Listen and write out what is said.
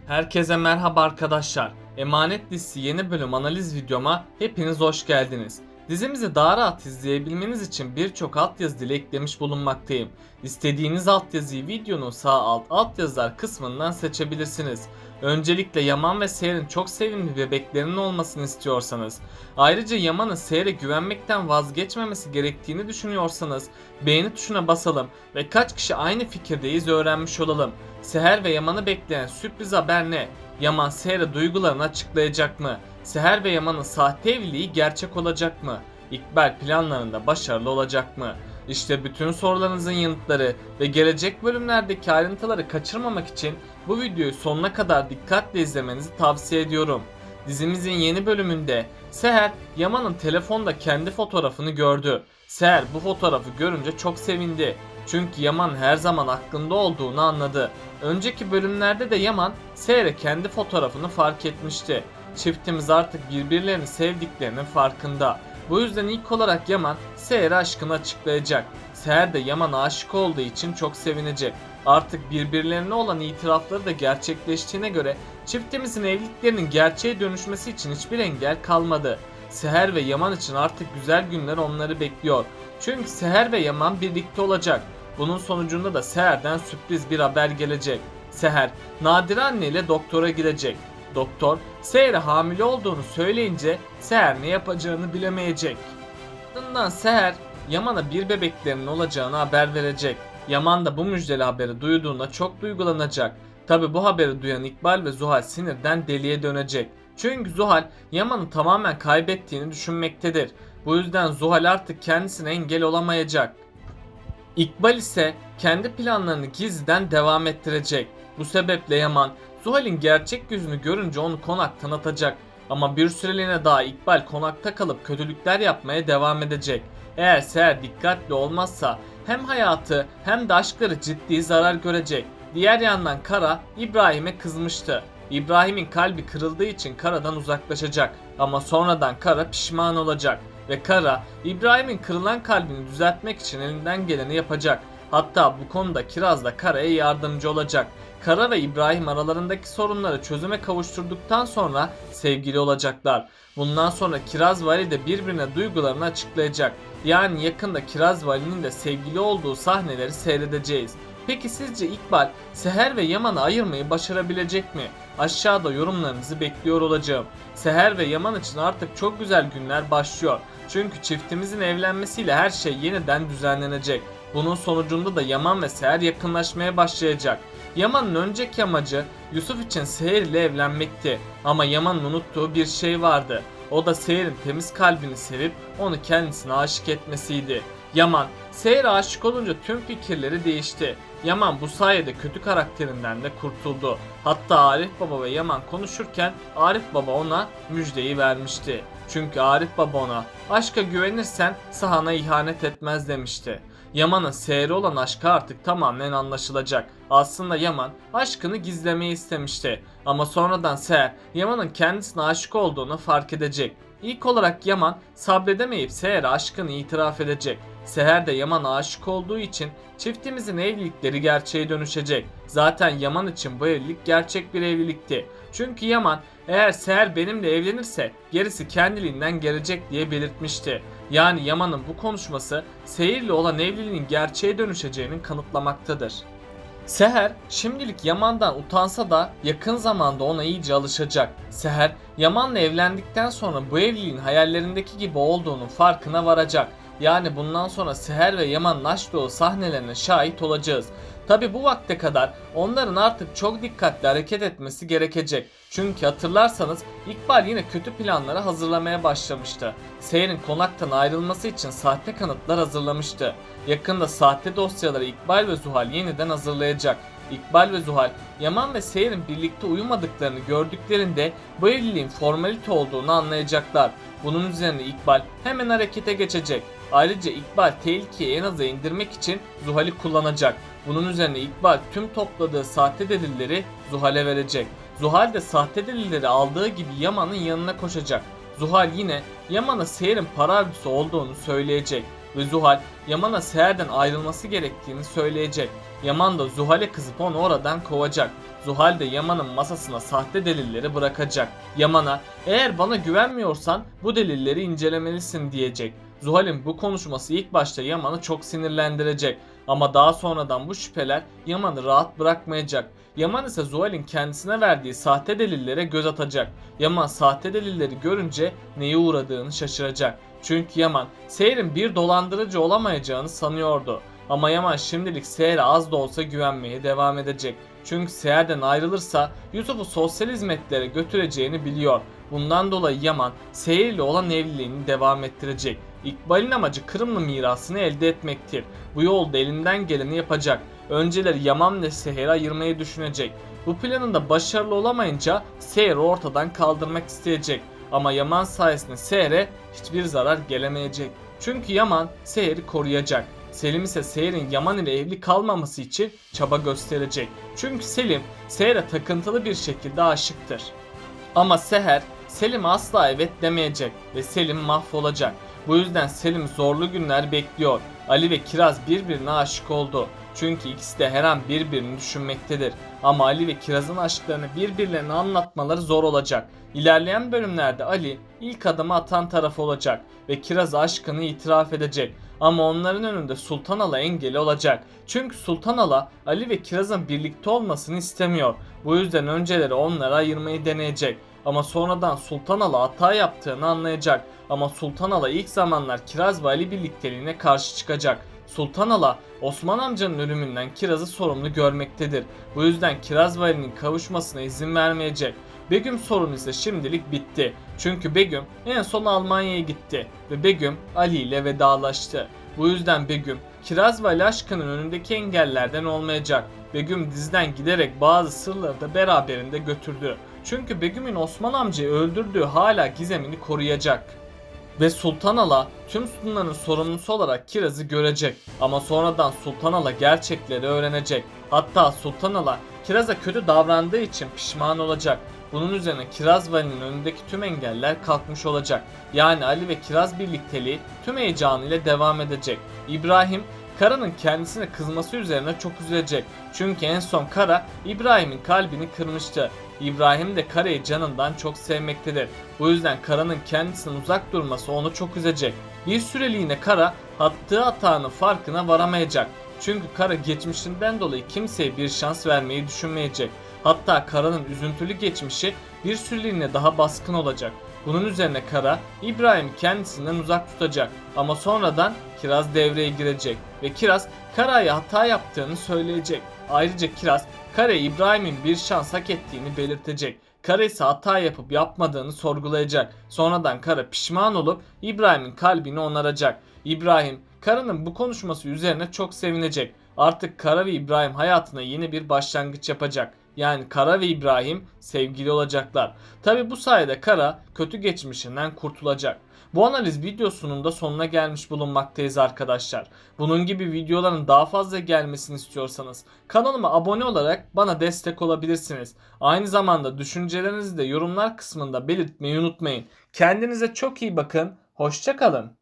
Herkese merhaba arkadaşlar. Emanet dizisi yeni bölüm analiz videoma hepiniz hoş geldiniz. Dizimizi daha rahat izleyebilmeniz için birçok altyazı dili eklemiş bulunmaktayım. İstediğiniz altyazıyı videonun sağ alt altyazılar kısmından seçebilirsiniz. Öncelikle Yaman ve Seher'in çok sevimli bebeklerinin olmasını istiyorsanız, ayrıca Yaman'ın Seher'e güvenmekten vazgeçmemesi gerektiğini düşünüyorsanız beğeni tuşuna basalım ve kaç kişi aynı fikirdeyiz öğrenmiş olalım. Seher ve Yaman'ı bekleyen sürpriz haber ne? Yaman Seher'e duygularını açıklayacak mı? Seher ve Yaman'ın sahte evliliği gerçek olacak mı? İkbal planlarında başarılı olacak mı? İşte bütün sorularınızın yanıtları ve gelecek bölümlerdeki ayrıntıları kaçırmamak için bu videoyu sonuna kadar dikkatle izlemenizi tavsiye ediyorum. Dizimizin yeni bölümünde Seher, Yaman'ın telefonda kendi fotoğrafını gördü. Seher bu fotoğrafı görünce çok sevindi. Çünkü Yaman her zaman aklında olduğunu anladı. Önceki bölümlerde de Yaman Seher'e kendi fotoğrafını fark etmişti. Çiftimiz artık birbirlerini sevdiklerinin farkında. Bu yüzden ilk olarak Yaman Seher'e aşkını açıklayacak. Seher de Yaman'a aşık olduğu için çok sevinecek. Artık birbirlerine olan itirafları da gerçekleştiğine göre çiftimizin evliliklerinin gerçeğe dönüşmesi için hiçbir engel kalmadı. Seher ve Yaman için artık güzel günler onları bekliyor. Çünkü Seher ve Yaman birlikte olacak. Bunun sonucunda da Seher'den sürpriz bir haber gelecek. Seher, Nadire anne ile doktora gidecek. Doktor, Seher'e hamile olduğunu söyleyince Seher ne yapacağını bilemeyecek. Ardından Seher, Yaman'a bir bebeklerinin olacağını haber verecek. Yaman da bu müjdeli haberi duyduğunda çok duygulanacak. Tabi bu haberi duyan İkbal ve Zuhal sinirden deliye dönecek. Çünkü Zuhal, Yaman'ı tamamen kaybettiğini düşünmektedir. Bu yüzden Zuhal artık kendisine engel olamayacak. İkbal ise kendi planlarını gizliden devam ettirecek. Bu sebeple Yaman, Zuhal'in gerçek yüzünü görünce onu konaktan atacak. Ama bir süreliğine daha İkbal konakta kalıp kötülükler yapmaya devam edecek. Eğer Seher dikkatli olmazsa hem hayatı hem de aşkları ciddi zarar görecek. Diğer yandan Kara İbrahim'e kızmıştı. İbrahim'in kalbi kırıldığı için Kara'dan uzaklaşacak. Ama sonradan Kara pişman olacak. Ve Kara, İbrahim'in kırılan kalbini düzeltmek için elinden geleni yapacak. Hatta bu konuda Kiraz da Kara'ya yardımcı olacak. Kara ve İbrahim aralarındaki sorunları çözüme kavuşturduktan sonra sevgili olacaklar. Bundan sonra Kiraz ve Ali de birbirine duygularını açıklayacak. Yani yakında Kiraz ve Ali'nin de sevgili olduğu sahneleri seyredeceğiz. Peki sizce İkbal, Seher ve Yaman'ı ayırmayı başarabilecek mi? Aşağıda yorumlarınızı bekliyor olacağım. Seher ve Yaman için artık çok güzel günler başlıyor. Çünkü çiftimizin evlenmesiyle her şey yeniden düzenlenecek. Bunun sonucunda da Yaman ve Seher yakınlaşmaya başlayacak. Yaman'ın önceki amacı Yusuf için Seher ile evlenmekti. Ama Yaman'ın unuttuğu bir şey vardı. O da Seher'in temiz kalbini sevip onu kendisine aşık etmesiydi. Yaman, Seher'e aşık olunca tüm fikirleri değişti. Yaman bu sayede kötü karakterinden de kurtuldu. Hatta Arif Baba ve Yaman konuşurken Arif Baba ona müjdeyi vermişti. Çünkü Arif Baba ona aşka güvenirsen sahana ihanet etmez demişti. Yaman'ın Seher'e olan aşkı artık tamamen anlaşılacak. Aslında Yaman aşkını gizlemeyi istemişti. Ama sonradan Seher Yaman'ın kendisine aşık olduğunu fark edecek. İlk olarak Yaman sabredemeyip Seher'e aşkını itiraf edecek. Seher de Yaman'a aşık olduğu için çiftimizin evlilikleri gerçeğe dönüşecek. Zaten Yaman için bu evlilik gerçek bir evlilikti. Çünkü Yaman eğer Seher benimle evlenirse gerisi kendiliğinden gelecek diye belirtmişti. Yani Yaman'ın bu konuşması Seher'le olan evliliğin gerçeğe dönüşeceğinin kanıtlamaktadır. Seher şimdilik Yaman'dan utansa da yakın zamanda ona iyice alışacak. Seher, Yaman'la evlendikten sonra bu evliliğin hayallerindeki gibi olduğunun farkına varacak. Yani bundan sonra Seher ve Yaman'ın aşk dolu sahnelerine şahit olacağız. Tabi bu vakte kadar onların artık çok dikkatli hareket etmesi gerekecek. Çünkü hatırlarsanız İkbal yine kötü planları hazırlamaya başlamıştı. Seher'in konaktan ayrılması için sahte kanıtlar hazırlamıştı. Yakında sahte dosyaları İkbal ve Zuhal yeniden hazırlayacak. İkbal ve Zuhal, Yaman ve Seher'in birlikte uyumadıklarını gördüklerinde bu evliliğin formalite olduğunu anlayacaklar. Bunun üzerine İkbal hemen harekete geçecek. Ayrıca İkbal tehlikeyi en aza indirmek için Zuhal'i kullanacak. Bunun üzerine İkbal tüm topladığı sahte delilleri Zuhal'e verecek. Zuhal de sahte delilleri aldığı gibi Yaman'ın yanına koşacak. Zuhal yine Yaman'a Seher'in para avcısı olduğunu söyleyecek ve Zuhal Yaman'a Seher'den ayrılması gerektiğini söyleyecek. Yaman da Zuhal'e kızıp onu oradan kovacak. Zuhal de Yaman'ın masasına sahte delilleri bırakacak. Yaman'a eğer bana güvenmiyorsan bu delilleri incelemelisin diyecek. Zuhal'in bu konuşması ilk başta Yaman'ı çok sinirlendirecek. Ama daha sonradan bu şüpheler Yaman'ı rahat bırakmayacak. Yaman ise Zuhal'in kendisine verdiği sahte delillere göz atacak. Yaman sahte delilleri görünce neye uğradığını şaşıracak. Çünkü Yaman Seher'in bir dolandırıcı olamayacağını sanıyordu. Ama Yaman şimdilik Seher'e az da olsa güvenmeye devam edecek. Çünkü Seher'den ayrılırsa Yusuf'u sosyal hizmetlere götüreceğini biliyor. Bundan dolayı Yaman Seher ile olan evliliğini devam ettirecek. İkbal'in amacı Kırımlı mirasını elde etmektir. Bu yolda elinden geleni yapacak. Önceleri Yaman ve Seher'i ayırmayı düşünecek. Bu planında başarılı olamayınca Seher'i ortadan kaldırmak isteyecek. Ama Yaman sayesinde Seher'e hiçbir zarar gelemeyecek. Çünkü Yaman Seher'i koruyacak. Selim ise Seher'in Yaman ile evli kalmaması için çaba gösterecek. Çünkü Selim Seher'e takıntılı bir şekilde aşıktır. Ama Seher Selim'e asla evet demeyecek ve Selim mahvolacak. Bu yüzden Selim zorlu günler bekliyor. Ali ve Kiraz birbirine aşık oldu. Çünkü ikisi de her an birbirini düşünmektedir. Ama Ali ve Kiraz'ın aşklarını birbirlerine anlatmaları zor olacak. İlerleyen bölümlerde Ali ilk adımı atan taraf olacak ve Kiraz aşkını itiraf edecek. Ama onların önünde Sultan Ala engeli olacak. Çünkü Sultan Ala Ali ve Kiraz'ın birlikte olmasını istemiyor. Bu yüzden önceleri onları ayırmayı deneyecek. Ama sonradan Sultan Ala hata yaptığını anlayacak. Ama Sultan Ala ilk zamanlar Kiraz ve Ali birlikteliğine karşı çıkacak. Sultan Ala Osman amcanın ölümünden Kiraz'ı sorumlu görmektedir. Bu yüzden Kiraz ve Ali'nin kavuşmasına izin vermeyecek. Begüm sorunu ise şimdilik bitti. Çünkü Begüm en son Almanya'ya gitti ve Begüm Ali ile vedalaştı. Bu yüzden Begüm Kiraz ve Ali aşkının önündeki engellerden olmayacak. Begüm diziden giderek bazı sırları da beraberinde götürdü. Çünkü Begüm'ün Osman amcayı öldürdüğü hala gizemini koruyacak. Ve Sultan Ala tüm bunların sorumlusu olarak Kiraz'ı görecek. Ama sonradan Sultan Ala gerçekleri öğrenecek. Hatta Sultan Ala Kiraz'a kötü davrandığı için pişman olacak. Bunun üzerine Kiraz ve Ali'nin önündeki tüm engeller kalkmış olacak. Yani Ali ve Kiraz birlikteliği tüm heyecanıyla devam edecek. İbrahim Kara'nın kendisine kızması üzerine çok üzülecek. Çünkü en son Kara İbrahim'in kalbini kırmıştı. İbrahim de Kara'yı canından çok sevmektedir. Bu yüzden Kara'nın kendisinden uzak durması onu çok üzecek. Bir süreliğine Kara attığı hatanın farkına varamayacak. Çünkü Kara geçmişinden dolayı kimseye bir şans vermeyi düşünmeyecek. Hatta Kara'nın üzüntülü geçmişi bir süreliğine daha baskın olacak. Bunun üzerine Kara İbrahim kendisinden uzak tutacak ama sonradan Kiraz devreye girecek ve Kiraz Kara'ya hata yaptığını söyleyecek. Ayrıca Kiraz Kara'ya İbrahim'in bir şans hak ettiğini belirtecek. Kara ise hata yapıp yapmadığını sorgulayacak. Sonradan Kara pişman olup İbrahim'in kalbini onaracak. İbrahim Kara'nın bu konuşması üzerine çok sevinecek. Artık Kara ve İbrahim hayatına yeni bir başlangıç yapacak. Yani Kara ve İbrahim sevgili olacaklar. Tabi bu sayede Kara kötü geçmişinden kurtulacak. Bu analiz videosunun da sonuna gelmiş bulunmaktayız arkadaşlar. Bunun gibi videoların daha fazla gelmesini istiyorsanız kanalıma abone olarak bana destek olabilirsiniz. Aynı zamanda düşüncelerinizi de yorumlar kısmında belirtmeyi unutmayın. Kendinize çok iyi bakın. Hoşça kalın.